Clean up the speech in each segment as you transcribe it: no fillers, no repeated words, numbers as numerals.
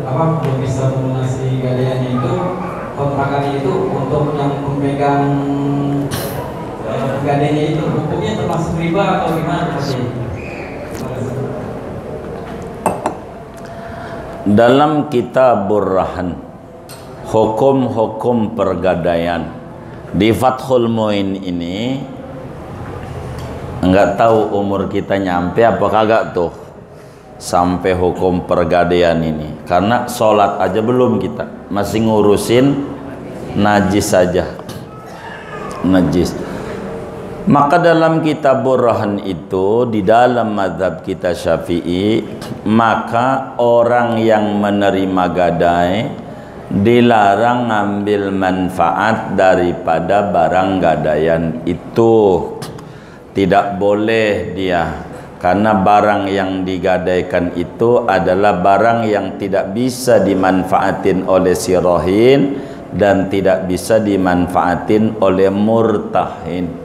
belum bisa melunasi gadaiannya itu, kontrakannya itu untuk yang memegang gadaiannya itu hukumnya termasuk riba atau gimana Pak? Dalam Kitabur Rahan, hukum-hukum pergadaian di Fathul Muin ini, enggak tahu umur kita nyampe apa kagak tuh sampai hukum pergadaian ini, karena sholat aja belum, kita masih ngurusin najis saja, najis. Maka dalam Kitabur Rahan itu, di dalam mazhab kita Syafi'i, maka orang yang menerima gadai dilarang ngambil manfaat daripada barang gadaian itu. Tidak boleh dia, karena barang yang digadaikan itu adalah barang yang tidak bisa dimanfaatin oleh si rohin dan tidak bisa dimanfaatin oleh murtahin.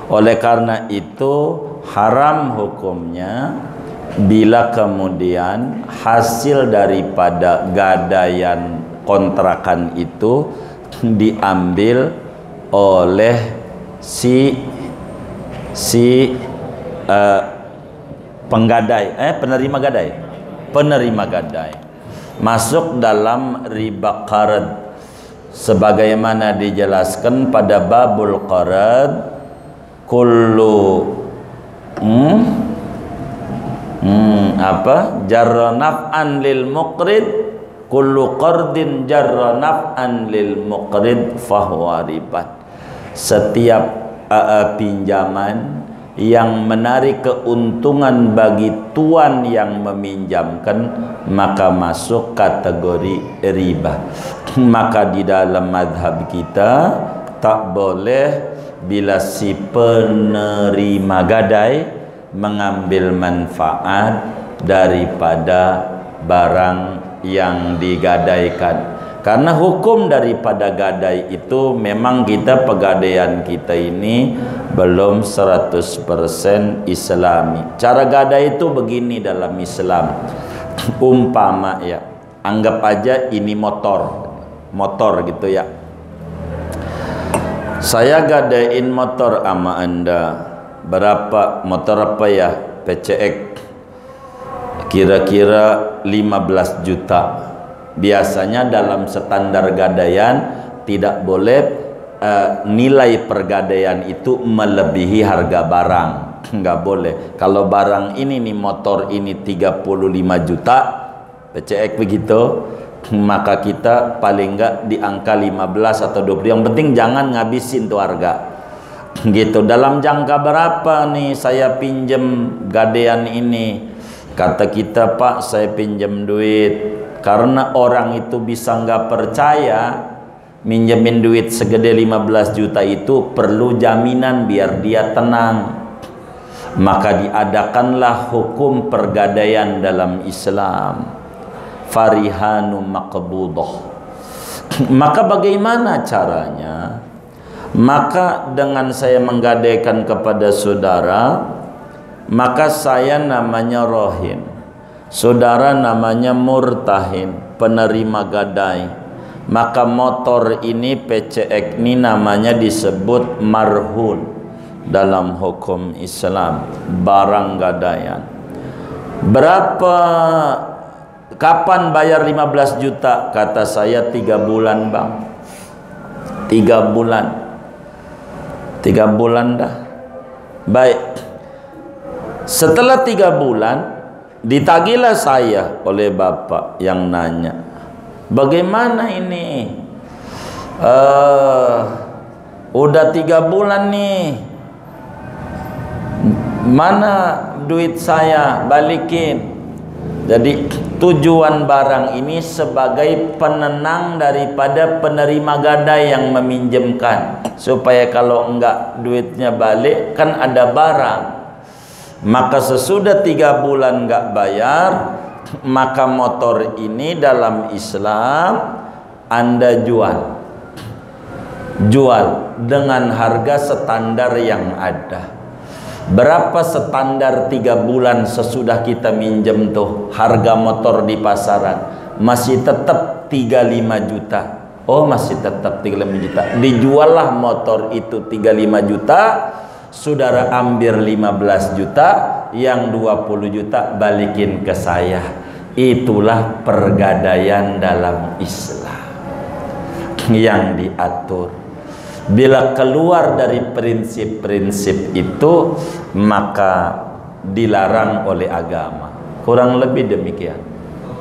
Oleh karena itu haram hukumnya bila kemudian hasil daripada gadaian kontrakan itu diambil oleh penerima gadai, masuk dalam riba qard sebagaimana dijelaskan pada babul qard. Kullu jarra naf'an lil muqrid, kullu qardin jarra naf'an lil muqrid fahuwa ribat. Setiap pinjaman yang menarik keuntungan bagi tuan yang meminjamkan maka masuk kategori riba. Maka di dalam mazhab kita tak boleh bila si penerima gadai mengambil manfaat daripada barang yang digadaikan. Karena hukum daripada gadai itu memang kita pegadaian kita ini belum 100% Islami. Cara gadai itu begini dalam Islam. Umpama ya, anggap aja ini motor gitu ya. Saya gadain motor sama Anda. Berapa motor apa ya? PCX. Kira-kira 15 juta. Biasanya dalam standar gadaian tidak boleh nilai pergadaian itu melebihi harga barang. Enggak boleh. Kalau barang ini nih, motor ini 35 juta PCX begitu, maka kita paling enggak di angka 15 atau 20. Yang penting jangan ngabisin tuh harga gitu. Dalam jangka berapa nih saya pinjem gadaian ini? Kata kita, Pak, saya pinjam duit. Karena orang itu bisa nggak percaya, minjemin duit segede 15 juta itu perlu jaminan biar dia tenang. Maka diadakanlah hukum pergadaian dalam Islam, farihanu maqbudah. Maka bagaimana caranya? Maka dengan saya menggadaikan kepada saudara, maka saya namanya rohin, saudara namanya murtahin, penerima gadai. Maka motor ini PCX ini namanya disebut marhun dalam hukum Islam, barang gadaian. Berapa, kapan bayar 15 juta? Kata saya 3 bulan bang. 3 bulan. 3 bulan dah. Baik. Setelah 3 bulan ditagihlah saya oleh bapak yang nanya, bagaimana ini? Udah 3 bulan nih, mana duit saya, balikin. Jadi tujuan barang ini sebagai penenang daripada penerima gadai yang meminjamkan, supaya kalau enggak duitnya balik kan ada barang. Maka sesudah 3 bulan enggak bayar, maka motor ini dalam Islam Anda jual dengan harga standar yang ada. Berapa standar 3 bulan sesudah kita minjem tuh harga motor di pasaran? masih tetap 35 juta. Oh, masih tetap 35 juta. Dijuallah motor itu 35 juta. Saudara ambil 15 juta, yang 20 juta balikin ke saya. Itulah pergadaian dalam Islam yang diatur. Bila keluar dari prinsip-prinsip itu, maka dilarang oleh agama. Kurang lebih demikian.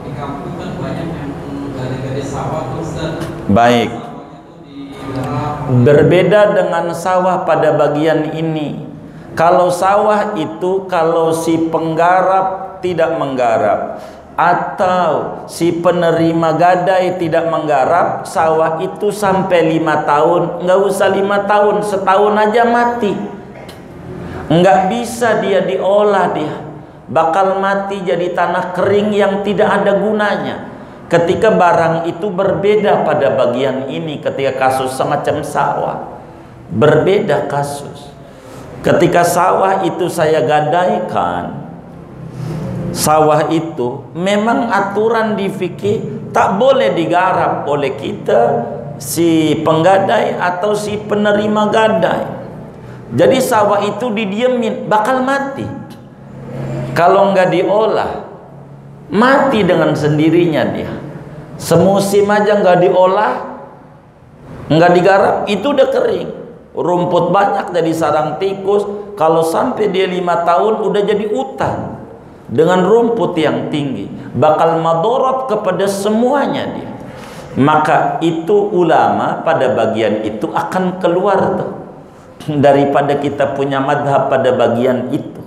Di kampung kan banyak yang gade-gade sawah tuh, Ustaz. Baik. Berbeda dengan sawah pada bagian ini. Kalau sawah itu, kalau si penggarap tidak menggarap atau si penerima gadai tidak menggarap, sawah itu sampai 5 tahun, nggak usah 5 tahun, setahun aja mati. Nggak bisa dia diolah, dia bakal mati jadi tanah kering yang tidak ada gunanya. Ketika barang itu berbeda pada bagian ini, ketika kasus semacam sawah, berbeda kasus. Ketika sawah itu saya gadaikan, sawah itu memang aturan di fikih tak boleh digarap oleh kita, si penggadai atau si penerima gadai. Jadi sawah itu didiemin, bakal mati. Kalau nggak diolah, mati dengan sendirinya dia. Semusim aja nggak diolah, nggak digarap, itu udah kering. Rumput banyak jadi sarang tikus. Kalau sampai dia 5 tahun udah jadi hutan dengan rumput yang tinggi, bakal madorot kepada semuanya dia. Maka itu ulama pada bagian itu akan keluar tuh, daripada kita punya madhab pada bagian itu.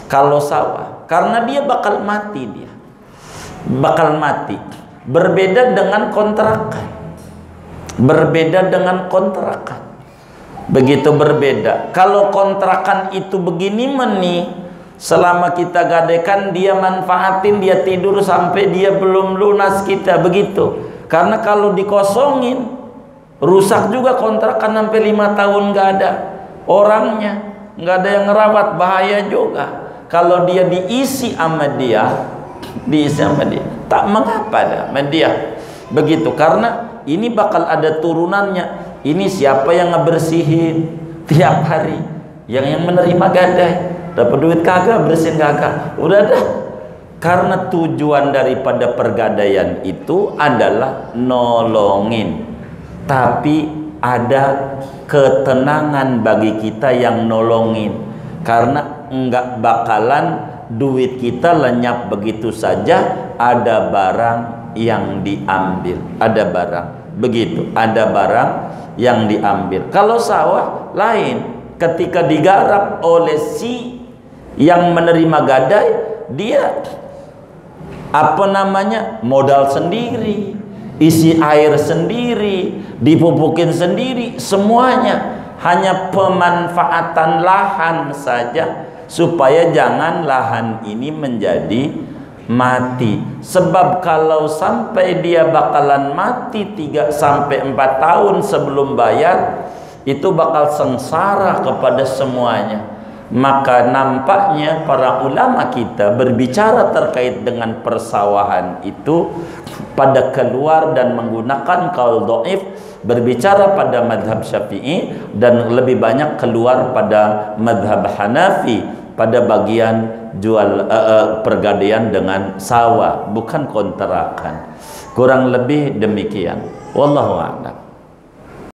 Kalau sawah, karena dia bakal mati, dia bakal mati. Berbeda dengan kontrakan, berbeda dengan kontrakan, begitu berbeda. Kalau kontrakan itu begini meni, selama kita gadaikan dia manfaatin, dia tidur sampai dia belum lunas kita, begitu. Karena kalau dikosongin, rusak juga kontrakan sampai 5 tahun nggak ada orangnya, nggak ada yang ngerawat, bahaya juga. Kalau dia diisi sama dia, diisi sama dia, tak mengapa dah sama dia, begitu. Karena ini bakal ada turunannya. Ini siapa yang ngebersihin tiap hari? Yang menerima gadai. Dapat duit kagak, bersihin kagak, udah dah. Karena tujuan daripada pergadaian itu adalah nolongin, tapi ada ketenangan bagi kita yang nolongin. Karena enggak bakalan duit kita lenyap begitu saja, ada barang yang diambil, ada barang, begitu, ada barang yang diambil. Kalau sawah lain, ketika digarap oleh si yang menerima gadai, dia apa namanya, modal sendiri, isi air sendiri, dipupukin sendiri, semuanya. Hanya pemanfaatan lahan saja, supaya jangan lahan ini menjadi mati. Sebab kalau sampai dia bakalan mati 3 sampai 4 tahun sebelum bayar, itu bakal sengsara kepada semuanya. Maka nampaknya para ulama kita berbicara terkait dengan persawahan itu pada keluar dan menggunakan qaul dhaif, berbicara pada madhab Syafi'i, dan lebih banyak keluar pada madhab Hanafi pada bagian jual pergadaian dengan sawah, bukan kontrakan. Kurang lebih demikian. Wallahu a'lam.